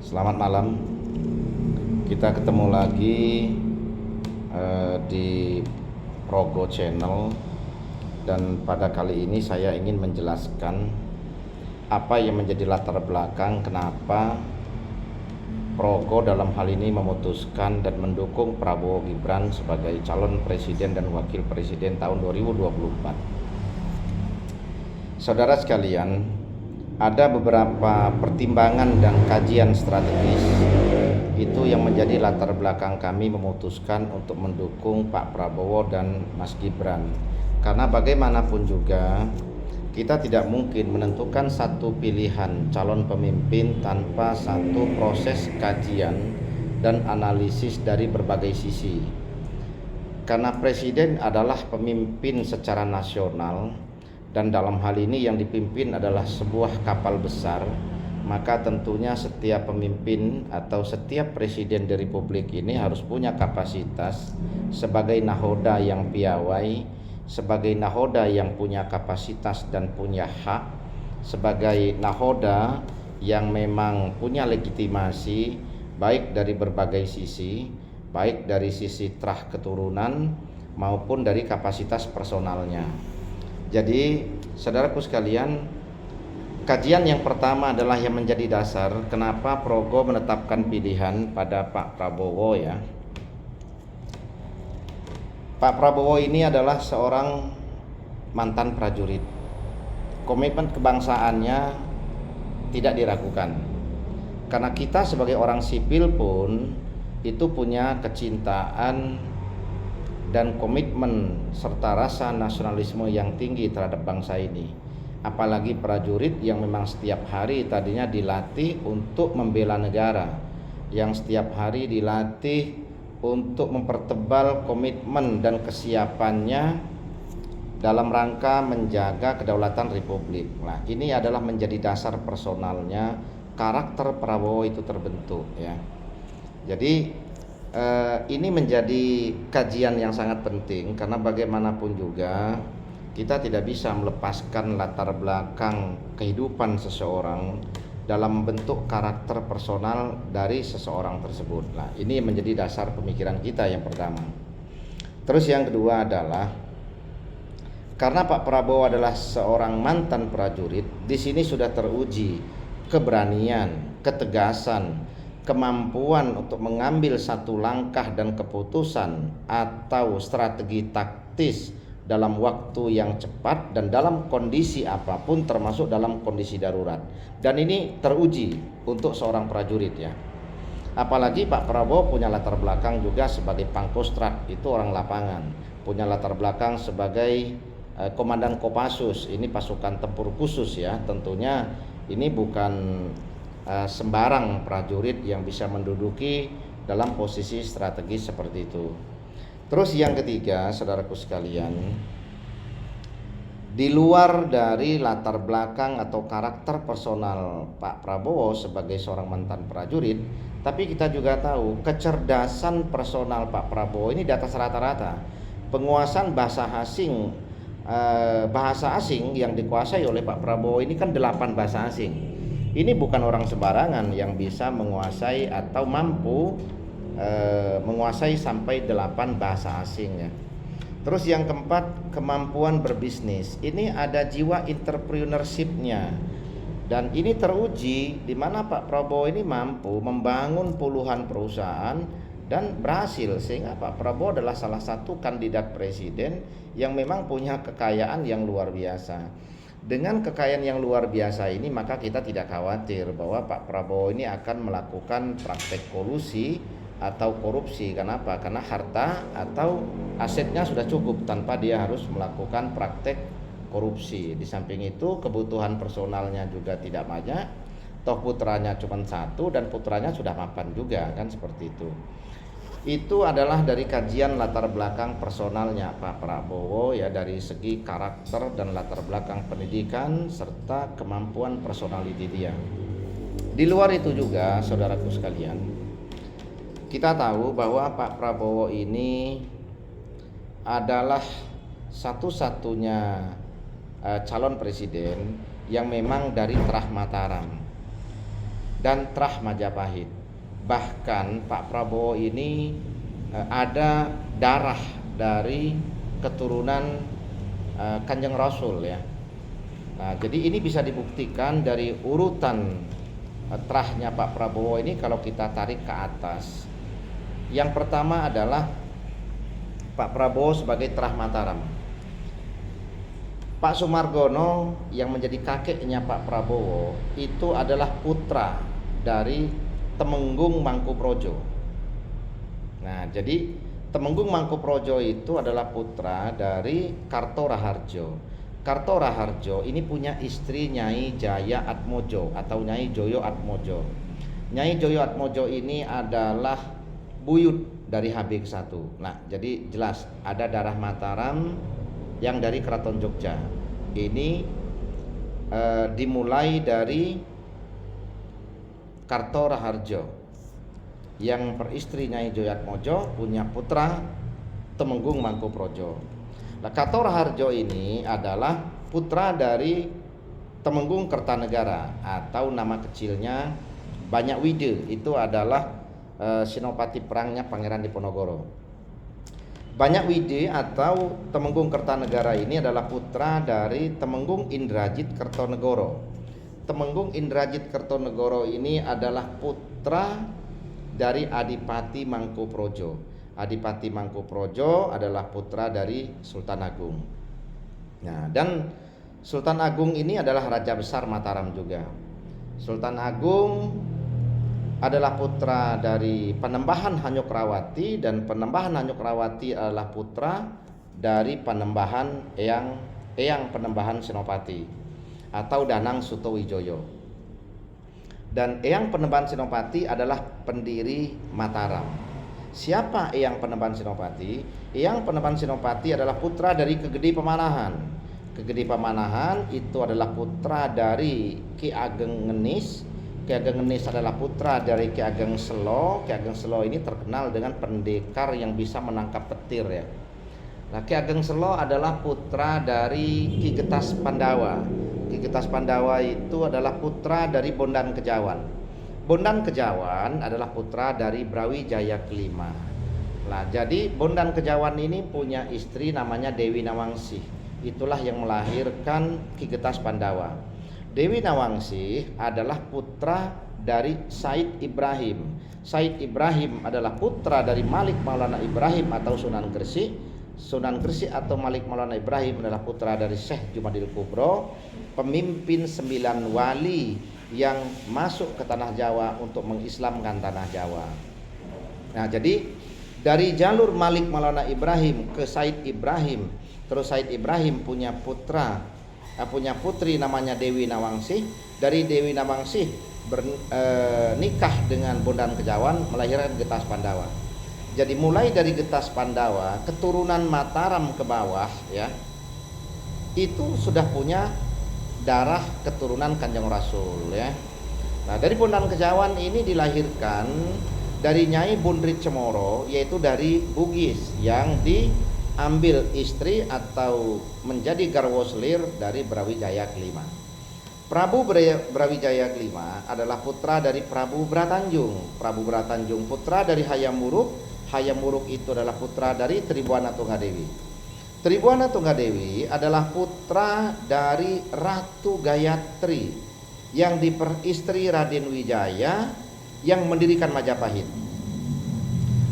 Selamat malam. Kita ketemu lagi di Progo Channel, dan pada kali ini saya ingin menjelaskan apa yang menjadi latar belakang kenapa Progo dalam hal ini memutuskan dan mendukung Prabowo Gibran sebagai calon presiden dan wakil presiden tahun 2024. Saudara sekalian, ada beberapa pertimbangan dan kajian strategis itu yang menjadi latar belakang kami memutuskan untuk mendukung Pak Prabowo dan Mas Gibran. Karena bagaimanapun juga kita tidak mungkin menentukan satu pilihan calon pemimpin tanpa satu proses kajian dan analisis dari berbagai sisi. Karena presiden adalah pemimpin secara nasional, dan dalam hal ini yang dipimpin adalah sebuah kapal besar, maka tentunya setiap pemimpin atau setiap presiden di Republik ini harus punya kapasitas sebagai nahoda yang piawai, sebagai nahoda yang punya kapasitas dan punya hak, sebagai nahoda yang memang punya legitimasi baik dari berbagai sisi, baik dari sisi terah keturunan maupun dari kapasitas personalnya. Jadi saudaraku sekalian, kajian yang pertama adalah yang menjadi dasar kenapa Progo menetapkan pilihan pada Pak Prabowo ya. Pak Prabowo ini adalah seorang mantan prajurit. Komitmen kebangsaannya tidak diragukan. Karena kita sebagai orang sipil pun itu punya kecintaan dan komitmen serta rasa nasionalisme yang tinggi terhadap bangsa ini. Apalagi prajurit yang memang setiap hari tadinya dilatih untuk membela negara, yang setiap hari dilatih untuk mempertebal komitmen dan kesiapannya dalam rangka menjaga kedaulatan Republik. Nah, ini adalah menjadi dasar personalnya, karakter Prabowo itu terbentuk ya. Jadi ini menjadi kajian yang sangat penting, karena bagaimanapun juga kita tidak bisa melepaskan latar belakang kehidupan seseorang dalam bentuk karakter personal dari seseorang tersebut. Nah, ini menjadi dasar pemikiran kita yang pertama. Terus yang kedua adalah karena Pak Prabowo adalah seorang mantan prajurit, di sini sudah teruji keberanian, ketegasan, kemampuan untuk mengambil satu langkah dan keputusan atau strategi taktis dalam waktu yang cepat dan dalam kondisi apapun, termasuk dalam kondisi darurat. Dan ini teruji untuk seorang prajurit ya. Apalagi Pak Prabowo punya latar belakang juga sebagai Pangkostrat, itu orang lapangan, punya latar belakang sebagai komandan Kopassus, ini pasukan tempur khusus ya. Tentunya ini bukan sembarang prajurit yang bisa menduduki dalam posisi strategis seperti itu. Terus yang ketiga, saudaraku sekalian, di luar dari latar belakang atau karakter personal Pak Prabowo sebagai seorang mantan prajurit, tapi kita juga tahu kecerdasan personal Pak Prabowo ini di atas rata-rata. Penguasaan bahasa asing yang dikuasai oleh Pak Prabowo ini kan 8 bahasa asing. Ini bukan orang sembarangan yang bisa menguasai atau mampu menguasai sampai 8 bahasa asing ya. Terus yang keempat, kemampuan berbisnis. Ini ada jiwa entrepreneurship-nya. Dan ini teruji di mana Pak Prabowo ini mampu membangun puluhan perusahaan dan berhasil, sehingga Pak Prabowo adalah salah satu kandidat presiden yang memang punya kekayaan yang luar biasa. Dengan kekayaan yang luar biasa ini, maka kita tidak khawatir bahwa Pak Prabowo ini akan melakukan praktek kolusi atau korupsi. Kenapa? Karena harta atau asetnya sudah cukup tanpa dia harus melakukan praktek korupsi. Di samping itu kebutuhan personalnya juga tidak banyak. Toh putranya cuma satu dan putranya sudah mapan juga, kan seperti itu. Itu adalah dari kajian latar belakang personalnya Pak Prabowo ya, dari segi karakter dan latar belakang pendidikan serta kemampuan personality dia. Di luar itu juga, saudaraku sekalian, kita tahu bahwa Pak Prabowo ini adalah satu-satunya calon presiden yang memang dari Trah Mataram. dan Trah Majapahit. Bahkan Pak Prabowo ini ada darah dari keturunan Kanjeng Rasul ya. Nah, jadi ini bisa dibuktikan dari urutan trahnya Pak Prabowo ini kalau kita tarik ke atas. Yang pertama adalah Pak Prabowo sebagai Trah Mataram. Pak Sumargono yang menjadi kakeknya Pak Prabowo itu adalah putra dari Temenggung Mangkuprojo. Nah, jadi Temenggung Mangkuprojo itu adalah putra dari Karto Raharjo. Karto Raharjo ini punya istri Nyai Jaya Atmojo atau Nyai Joyo Atmojo. Nyai Joyo Atmojo ini adalah buyut dari Habib I. Nah, jadi jelas ada darah Mataram yang dari Keraton Jogja. Ini dimulai dari Karto Raharjo yang peristri Nyai Joyo Atmojo punya putra Temenggung Mangkuprojo. Nah, Karto Raharjo ini adalah putra dari Temenggung Kertanegara atau nama kecilnya Banyak Wide. Itu adalah senopati perangnya Pangeran Diponegoro. Banyak Wide atau Temenggung Kertanegara ini adalah putra dari Temenggung Indrajit Kertonegoro. Temenggung Indrajit Kertonegoro ini adalah putra dari Adipati Mangkuprojo. Adipati Mangkuprojo adalah putra dari Sultan Agung. Nah, dan Sultan Agung ini adalah Raja Besar Mataram juga. Sultan Agung adalah putra dari Panembahan Hanyokrawati, dan Panembahan Hanyokrawati adalah putra dari Panembahan Eyang Panembahan Senopati atau Danang Sutowijoyo. Dan Eyang Panembahan Senopati adalah pendiri Mataram. Siapa Eyang Panembahan Senopati? Eyang Panembahan Senopati adalah putra dari Kegede Pemanahan. Kegede Pemanahan itu adalah putra dari Ki Ageng Ngenis. Ki Ageng Ngenis adalah putra dari Ki Ageng Selo. Ki Ageng Selo ini terkenal dengan pendekar yang bisa menangkap petir ya. Nah, Ki Ageng Selo adalah putra dari Ki Getas Pandawa. Ki Getas Pandawa itu adalah putra dari Bondan Kejawan. Bondan Kejawan adalah putra dari Brawijaya kelima. Nah, jadi Bondan Kejawan ini punya istri namanya Dewi Nawangsih. Itulah yang melahirkan Ki Getas Pandawa. Dewi Nawangsih adalah putra dari Said Ibrahim. Said Ibrahim adalah putra dari Malik Maulana Ibrahim atau Sunan Gresik. Sunan Gresik atau Malik Maulana Ibrahim adalah putra dari Syekh Jumadil Kubro, pemimpin 9 wali yang masuk ke tanah Jawa untuk mengislamkan tanah Jawa. Nah, jadi dari jalur Malik Maulana Ibrahim ke Said Ibrahim, terus Said Ibrahim punya putri namanya Dewi Nawangsih. Dari Dewi Nawangsih nikah dengan Bondan Kejawan, melahirkan Getas Pandawa. Jadi mulai dari Getas Pandawa, keturunan Mataram ke bawah ya, itu sudah punya darah keturunan Kanjeng Rasul ya. Nah, dari Bondan Kejawan ini dilahirkan dari Nyai Bundrit Cemoro, yaitu dari Bugis yang diambil istri atau menjadi garwo selir dari Brawijaya kelima. Prabu Brawijaya kelima adalah putra dari Prabu Bratanjung. Prabu Bratanjung putra dari Hayam Wuruk. Hayam Wuruk itu adalah putra dari Tribuana Tunggadewi. Tribuana Tunggadewi adalah putra dari Ratu Gayatri yang diperistri Raden Wijaya yang mendirikan Majapahit.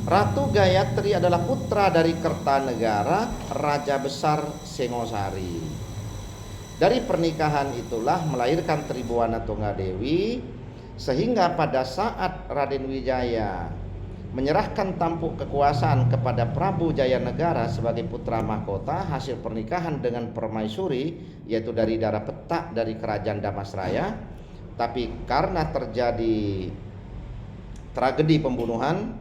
Ratu Gayatri adalah putra dari Kertanegara, Raja Besar Sengosari. Dari pernikahan itulah melahirkan Tribuana Tunggadewi, sehingga pada saat Raden Wijaya menyerahkan tampuk kekuasaan kepada Prabu Jayanegara sebagai putra mahkota hasil pernikahan dengan permaisuri, yaitu dari darah petak dari kerajaan Damasraya. Tapi karena terjadi tragedi pembunuhan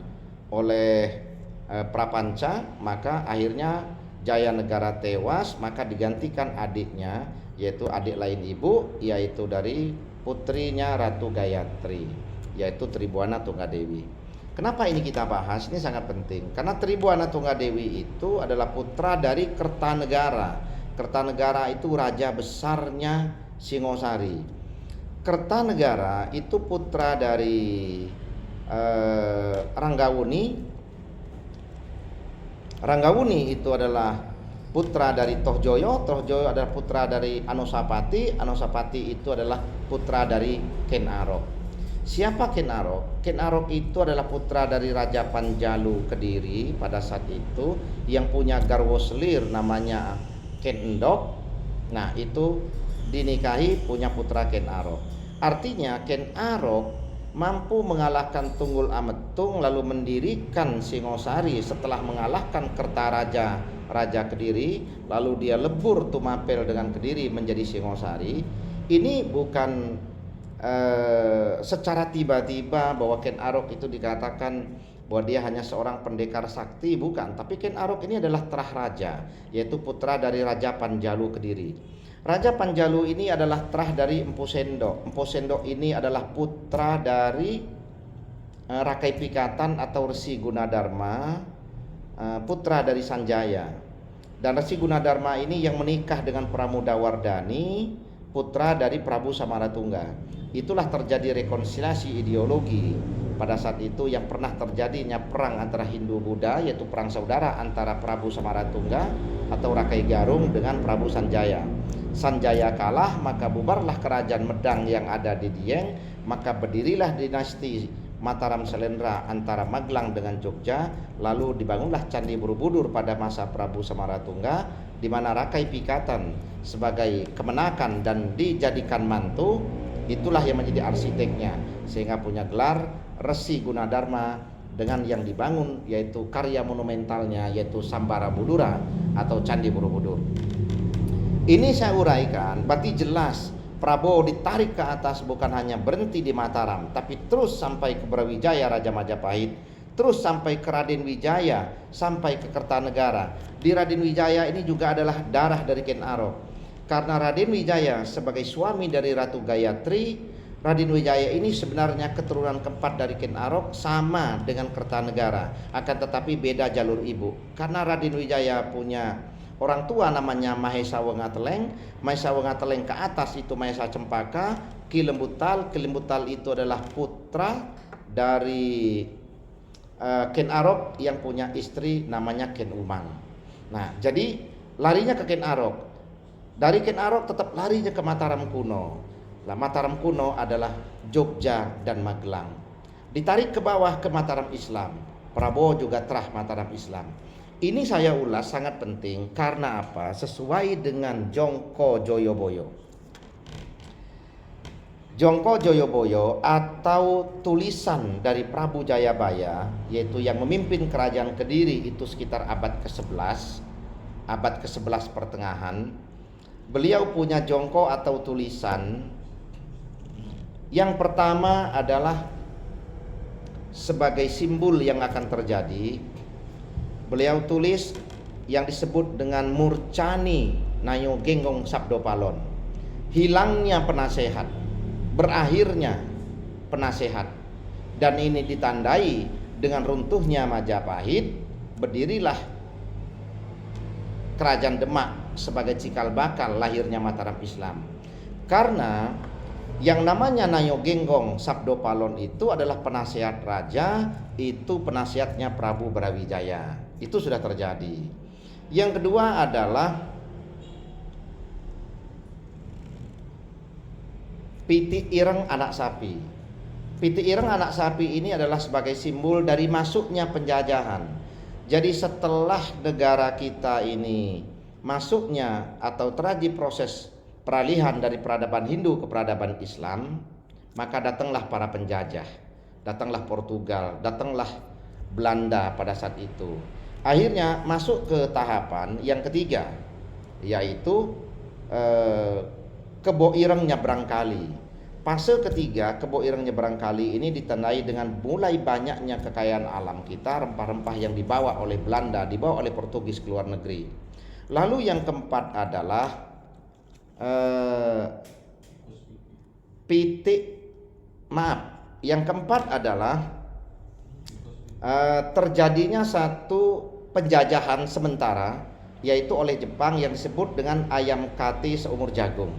oleh Prapanca, maka akhirnya Jayanegara tewas, maka digantikan adiknya, yaitu adik lain ibu, yaitu dari putrinya Ratu Gayatri, yaitu Tribuana Tunggadewi. Kenapa ini kita bahas? Ini sangat penting karena Tribuana Tunggadewi itu adalah putra dari Kertanegara. Kertanegara itu raja besarnya Singosari. Kertanegara itu putra dari Ranggawuni. Ranggawuni itu adalah putra dari Tohjoyo. Tohjoyo adalah putra dari Anusapati. Anusapati itu adalah putra dari Ken Arok. Siapa Ken Arok? Ken Arok itu adalah putra dari Raja Panjalu Kediri pada saat itu, yang punya garwo selir namanya Ken Endok. Nah, itu dinikahi punya putra Ken Arok. Artinya Ken Arok mampu mengalahkan Tunggul Ametung lalu mendirikan Singosari setelah mengalahkan Kertaraja Raja Kediri, lalu dia lebur Tumapel dengan Kediri menjadi Singosari. Ini bukan secara tiba-tiba bahwa Ken Arok itu dikatakan bahwa dia hanya seorang pendekar sakti, bukan. Tapi Ken Arok ini adalah terah raja, yaitu putra dari Raja Panjalu Kediri. Raja Panjalu ini adalah terah dari Empu Sendok. Empu Sendok ini adalah putra dari Rakai Pikatan atau Resi Gunadarma, putra dari Sanjaya. Dan Resi Gunadarma ini yang menikah dengan Pramodawardhani, putra dari Prabu Samaratungga. Itulah terjadi rekonsiliasi ideologi pada saat itu yang pernah terjadinya perang antara Hindu Buddha, yaitu perang saudara antara Prabu Samaratungga atau Rakai Garung dengan Prabu Sanjaya. Sanjaya kalah, maka bubarlah kerajaan Medang yang ada di Dieng, maka berdirilah dinasti Mataram Selendra antara Magelang dengan Jogja, lalu dibangunlah Candi Borobudur pada masa Prabu Samaratungga, di mana Rakai Pikatan sebagai kemenakan dan dijadikan mantu, itulah yang menjadi arsiteknya, sehingga punya gelar Resi Gunadarma dengan yang dibangun yaitu karya monumentalnya yaitu Sambara Budura atau Candi Borobudur. Ini saya uraikan, berarti jelas Prabowo ditarik ke atas bukan hanya berhenti di Mataram, tapi terus sampai ke Brawijaya Raja Majapahit, terus sampai ke Raden Wijaya, sampai ke Kertanegara. Di Raden Wijaya ini juga adalah darah dari Ken Arok. Karena Raden Wijaya sebagai suami dari Ratu Gayatri, Raden Wijaya ini sebenarnya keturunan keempat dari Ken Arok, sama dengan Kertanegara, akan tetapi beda jalur ibu. Karena Raden Wijaya punya orang tua namanya Mahesa Wengateleng. Mahesa Wengateleng ke atas itu Mahesa Cempaka, Ki Lembutal. Ki Lembutal itu adalah putra dari Ken Arok yang punya istri namanya Ken Umang. Nah, jadi larinya ke Ken Arok. Dari Ken Arok tetap larinya ke Mataram kuno. Nah, Mataram kuno adalah Jogja dan Magelang. Ditarik ke bawah ke Mataram Islam. Prabowo juga terah Mataram Islam. Ini saya ulas sangat penting karena apa? Sesuai dengan Jongko Joyoboyo. Jongko Joyoboyo atau tulisan dari Prabu Jayabaya, yaitu yang memimpin kerajaan Kediri itu sekitar abad ke-11, abad ke-11 pertengahan. Beliau punya jongko atau tulisan. Yang pertama adalah sebagai simbol yang akan terjadi. Beliau tulis yang disebut dengan Murcani Nayo Genggong Sabdo Palon. Hilangnya penasehat, berakhirnya penasehat. Dan ini ditandai dengan runtuhnya Majapahit, berdirilah Kerajaan Demak sebagai cikal bakal lahirnya Mataram Islam. Karena yang namanya Nayo Genggong Sabdo Palon itu adalah penasehat raja, itu penasihatnya Prabu Brawijaya. Itu sudah terjadi. Yang kedua adalah Piti Ireng Anak Sapi. Piti Ireng Anak Sapi ini adalah sebagai simbol dari masuknya penjajahan. Jadi setelah negara kita ini masuknya atau terjadi proses peralihan dari peradaban Hindu ke peradaban Islam, maka datanglah para penjajah, datanglah Portugal, datanglah Belanda pada saat itu. Akhirnya masuk ke tahapan yang ketiga, yaitu Kebo Ireng Nyebrang Kali. Fase ketiga, Kebo Ireng Nyebrang Kali ini ditandai dengan mulai banyaknya kekayaan alam kita, rempah-rempah yang dibawa oleh Belanda, dibawa oleh Portugis ke luar negeri. Lalu yang keempat adalah yang keempat adalah terjadinya satu penjajahan sementara, yaitu oleh Jepang yang disebut dengan ayam kati seumur jagung.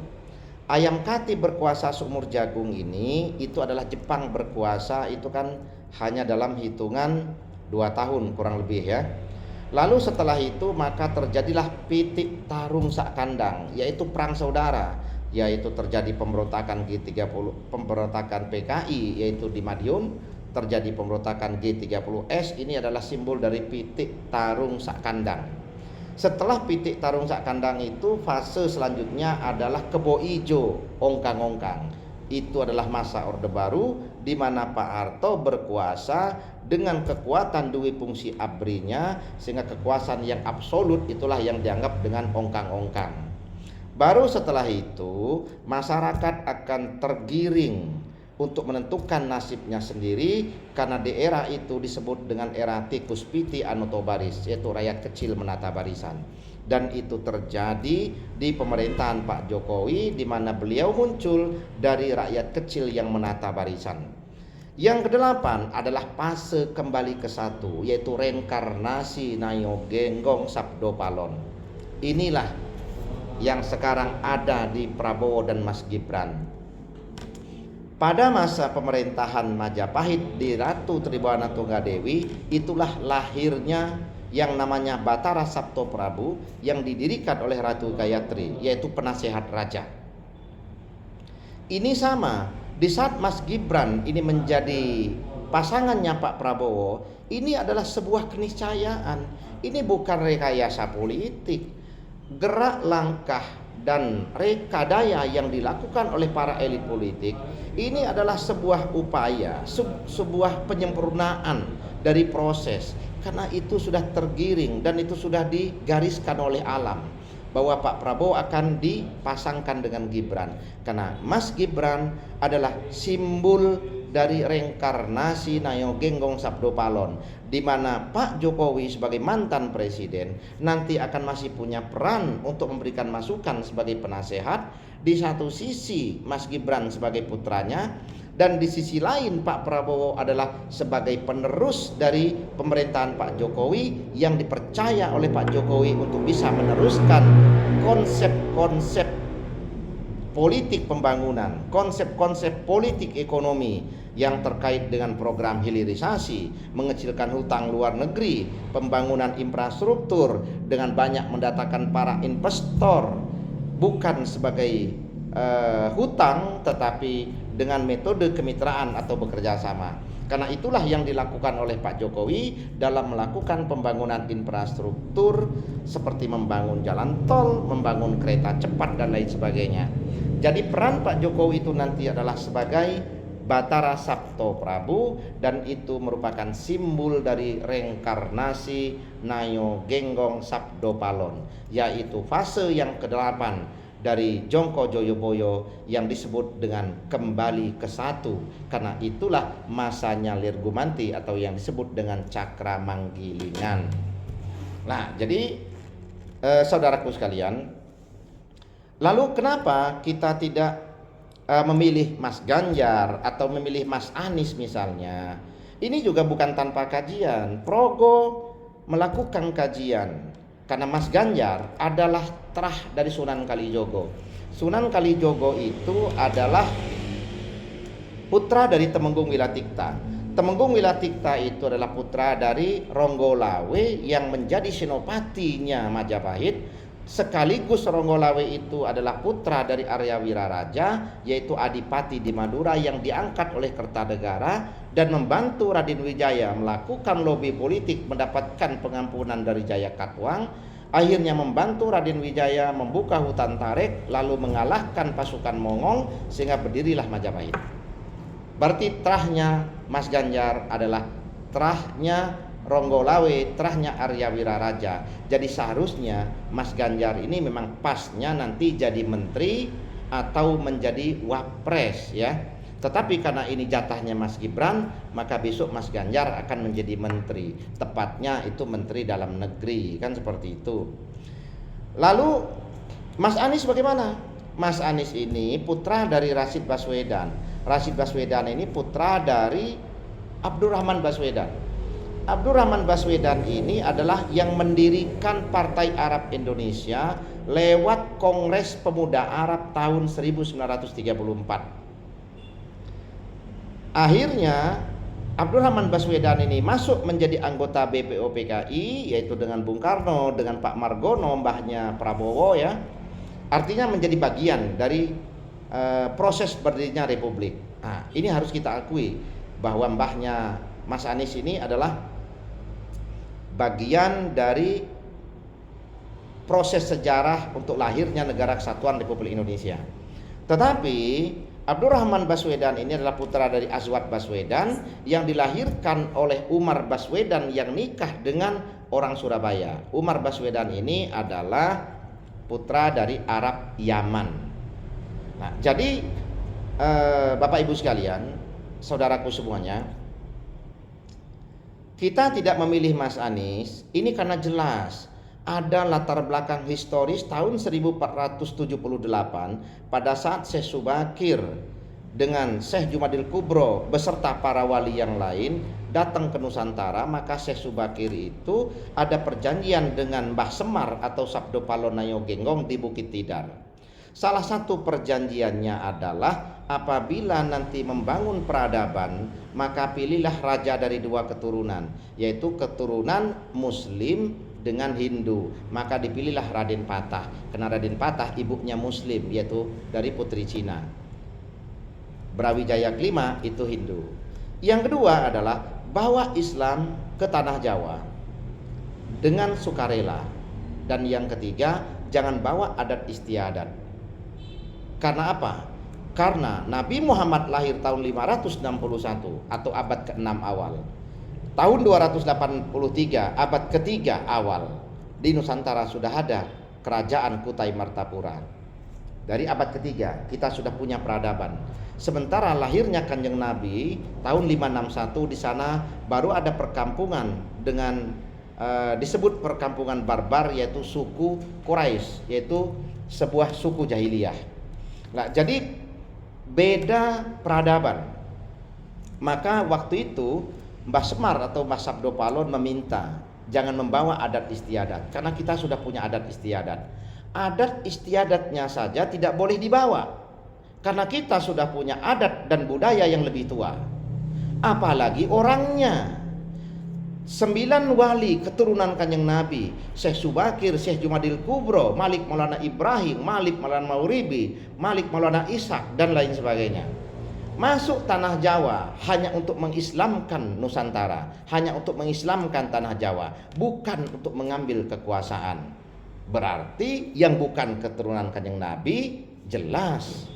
Ayam Kati berkuasa seumur jagung ini itu adalah Jepang berkuasa itu kan hanya dalam hitungan 2 tahun kurang lebih ya. Lalu setelah itu maka terjadilah Pitik Tarung Sak Kandang, yaitu perang saudara, yaitu terjadi pemberontakan G30, pemberontakan PKI yaitu di Madiun, terjadi pemberontakan G30S. Ini adalah simbol dari Pitik Tarung Sak Kandang. Setelah Pitik Tarung Sak Kandang itu, fase selanjutnya adalah Kebo Ijo Ongkang-ongkang. Itu adalah masa Orde Baru di mana Pak Harto berkuasa dengan kekuatan Dwi Fungsi ABRI-nya, sehingga kekuasaan yang absolut itulah yang dianggap dengan ongkang-ongkang. Baru setelah itu masyarakat akan tergiring untuk menentukan nasibnya sendiri, karena di era itu disebut dengan era tikus piti anoto baris, yaitu rakyat kecil menata barisan. Dan itu terjadi di pemerintahan Pak Jokowi, di mana beliau muncul dari rakyat kecil yang menata barisan. Yang kedelapan adalah fase kembali ke satu, yaitu reinkarnasi Nayo Genggong Sabdo Palon. Inilah yang sekarang ada di Prabowo dan Mas Gibran. Pada masa pemerintahan Majapahit di Ratu Tribhuwana Tunggadewi, itulah lahirnya yang namanya Batara Sabto Prabu yang didirikan oleh Ratu Gayatri, yaitu penasehat raja. Ini sama di saat Mas Gibran ini menjadi pasangannya Pak Prabowo, ini adalah sebuah keniscayaan. Ini bukan rekayasa politik. Gerak langkah dan rekadaya yang dilakukan oleh para elit politik ini adalah sebuah upaya, sebuah penyempurnaan dari proses, karena itu sudah tergiring dan itu sudah digariskan oleh alam bahwa Pak Prabowo akan dipasangkan dengan Gibran, karena Mas Gibran adalah simbol dari reinkarnasi Nayo Genggong Sabdo Palon, di mana Pak Jokowi sebagai mantan presiden nanti akan masih punya peran untuk memberikan masukan sebagai penasehat. Di satu sisi Mas Gibran sebagai putranya, dan di sisi lain Pak Prabowo adalah sebagai penerus dari pemerintahan Pak Jokowi yang dipercaya oleh Pak Jokowi untuk bisa meneruskan konsep-konsep politik pembangunan, konsep-konsep politik ekonomi yang terkait dengan program hilirisasi, mengecilkan hutang luar negeri, pembangunan infrastruktur dengan banyak mendatangkan para investor, bukan sebagai hutang tetapi dengan metode kemitraan atau bekerja sama. Karena itulah yang dilakukan oleh Pak Jokowi dalam melakukan pembangunan infrastruktur seperti membangun jalan tol, membangun kereta cepat dan lain sebagainya. Jadi peran Pak Jokowi itu nanti adalah sebagai Batara Sabto Prabu, dan itu merupakan simbol dari reinkarnasi Nayo Genggong Sabdo Palon, yaitu fase yang ke-8 dari Jongko Joyoboyo yang disebut dengan kembali ke satu. Karena itulah masanya Lirgumanti atau yang disebut dengan Cakra Manggilingan. Nah, jadi saudaraku sekalian, lalu kenapa kita tidak memilih Mas Ganjar atau memilih Mas Anies misalnya? Ini juga bukan tanpa kajian. Progo melakukan kajian, karena Mas Ganjar adalah terah dari Sunan Kalijogo. Sunan Kalijogo itu adalah putra dari Temenggung Wilatikta. Temenggung Wilatikta itu adalah putra dari Ronggolawe yang menjadi senopatinya Majapahit. Sekaligus Ronggolawe itu adalah putra dari Arya Wiraraja, yaitu Adipati di Madura yang diangkat oleh Kertanegara dan membantu Raden Wijaya melakukan lobi politik mendapatkan pengampunan dari Jaya Katuang. Akhirnya membantu Raden Wijaya membuka hutan Tarek, lalu mengalahkan pasukan Mongol sehingga berdirilah Majapahit. Berarti terahnya Mas Ganjar adalah terahnya Ronggolawe, terahnya Arya Wiraraja. Jadi seharusnya Mas Ganjar ini memang pasnya nanti jadi menteri atau menjadi wapres ya. Tetapi karena ini jatahnya Mas Gibran, maka besok Mas Ganjar akan menjadi menteri. Tepatnya itu menteri dalam negeri, kan seperti itu. Lalu Mas Anies bagaimana? Mas Anies ini putra dari Rashid Baswedan. Rashid Baswedan ini putra dari Abdurrahman Baswedan. Abdurrahman Baswedan ini adalah yang mendirikan Partai Arab Indonesia lewat Kongres Pemuda Arab tahun 1934. Akhirnya Abdurrahman Baswedan ini masuk menjadi anggota BPOPKI, yaitu dengan Bung Karno, dengan Pak Margono, mbahnya Prabowo ya. Artinya menjadi bagian dari proses berdirinya Republik. Nah, ini harus kita akui bahwa mbahnya Mas Anies ini adalah bagian dari proses sejarah untuk lahirnya Negara Kesatuan Republik Indonesia. Tetapi Abdurrahman Baswedan ini adalah putra dari Azwad Baswedan yang dilahirkan oleh Umar Baswedan yang nikah dengan orang Surabaya. Umar Baswedan ini adalah putra dari Arab Yaman. Nah, jadi Bapak Ibu sekalian, saudaraku semuanya, kita tidak memilih Mas Anies ini karena jelas ada latar belakang historis tahun 1478 pada saat Syekh Subakir dengan Syekh Jumadil Kubro beserta para wali yang lain datang ke Nusantara. Maka Syekh Subakir itu ada perjanjian dengan Mbah Semar atau Sabdo Palonayo Genggong di Bukit Tidar. Salah satu perjanjiannya adalah apabila nanti membangun peradaban, maka pilihlah raja dari dua keturunan, yaitu keturunan Muslim dengan Hindu. Maka dipilihlah Raden Patah, karena Raden Patah ibunya Muslim, yaitu dari putri Cina. Brawijaya kelima itu Hindu. Yang kedua adalah bawa Islam ke tanah Jawa dengan sukarela. Dan yang ketiga, jangan bawa adat istiadat. Karena apa? Karena Nabi Muhammad lahir tahun 561 atau abad ke-6 awal. Tahun 283 abad ketiga awal di Nusantara sudah ada kerajaan Kutai Martapura. Dari abad ketiga kita sudah punya peradaban. Sementara lahirnya Kanjeng Nabi tahun 561, di sana baru ada perkampungan dengan disebut perkampungan barbar, yaitu suku Quraisy, yaitu sebuah suku jahiliyah. Nah, jadi beda peradaban. Maka waktu itu Mbah Semar atau Mbah Sabdo Palon meminta jangan membawa adat istiadat, karena kita sudah punya adat istiadat. Adat istiadatnya saja tidak boleh dibawa, karena kita sudah punya adat dan budaya yang lebih tua. Apalagi orangnya. 9 wali keturunan Kanjeng Nabi, Syekh Subakir, Syekh Jumadil Kubro, Malik Maulana Ibrahim, Malik Maulana Mauribi, Malik Maulana Ishak, dan lain sebagainya, masuk tanah Jawa hanya untuk mengislamkan Nusantara, hanya untuk mengislamkan tanah Jawa, bukan untuk mengambil kekuasaan. Berarti yang bukan keturunan Kanjeng Nabi jelas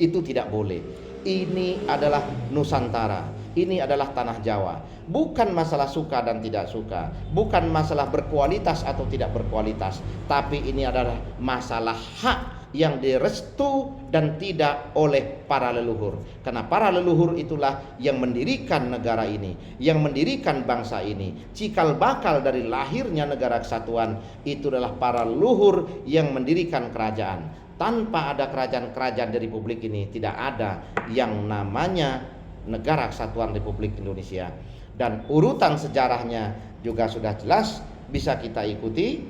itu tidak boleh. Ini adalah Nusantara, ini adalah tanah Jawa. Bukan masalah suka dan tidak suka, bukan masalah berkualitas atau tidak berkualitas, tapi ini adalah masalah hak yang direstu dan tidak oleh para leluhur. Karena para leluhur itulah yang mendirikan negara ini, yang mendirikan bangsa ini. Cikal bakal dari lahirnya negara kesatuan itu adalah para leluhur yang mendirikan kerajaan. Tanpa ada kerajaan-kerajaan di Republik ini, tidak ada yang namanya Negara Kesatuan Republik Indonesia. Dan urutan sejarahnya juga sudah jelas, bisa kita ikuti,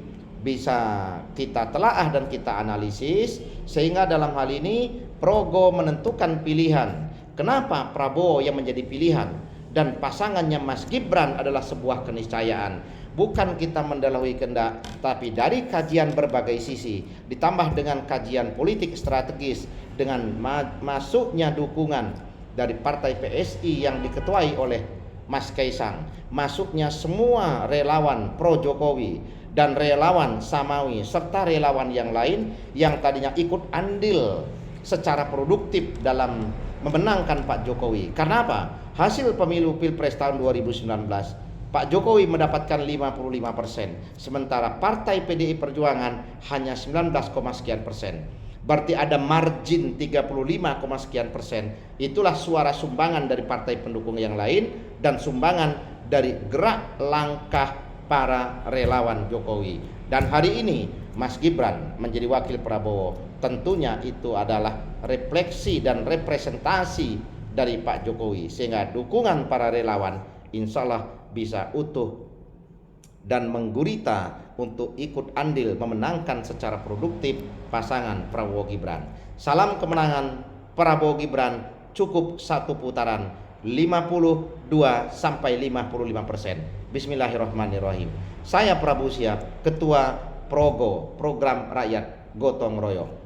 bisa kita telaah dan kita analisis. Sehingga dalam hal ini Progo menentukan pilihan. Kenapa Prabowo yang menjadi pilihan dan pasangannya Mas Gibran adalah sebuah keniscayaan. Bukan kita mendahului kehendak, tapi dari kajian berbagai sisi, ditambah dengan kajian politik strategis, dengan masuknya dukungan dari partai PSI yang diketuai oleh Mas Kaisang, masuknya semua relawan pro Jokowi dan relawan Samawi serta relawan yang lain yang tadinya ikut andil secara produktif dalam memenangkan Pak Jokowi. Karena apa? Hasil pemilu Pilpres tahun 2019, Pak Jokowi mendapatkan 55%, sementara Partai PDI Perjuangan hanya 19, sekian persen. Berarti ada margin 35, sekian persen. Itulah suara sumbangan dari partai pendukung yang lain dan sumbangan dari gerak langkah para relawan Jokowi. Dan hari ini Mas Gibran menjadi wakil Prabowo. Tentunya itu adalah refleksi dan representasi dari Pak Jokowi, sehingga dukungan para relawan insya Allah bisa utuh dan menggurita untuk ikut andil memenangkan secara produktif pasangan Prabowo Gibran. Salam kemenangan Prabowo Gibran, cukup satu putaran 52 sampai 55%. Bismillahirrahmanirrahim. Saya Prabu Siap, Ketua Progo, Program Rakyat Gotong Royong.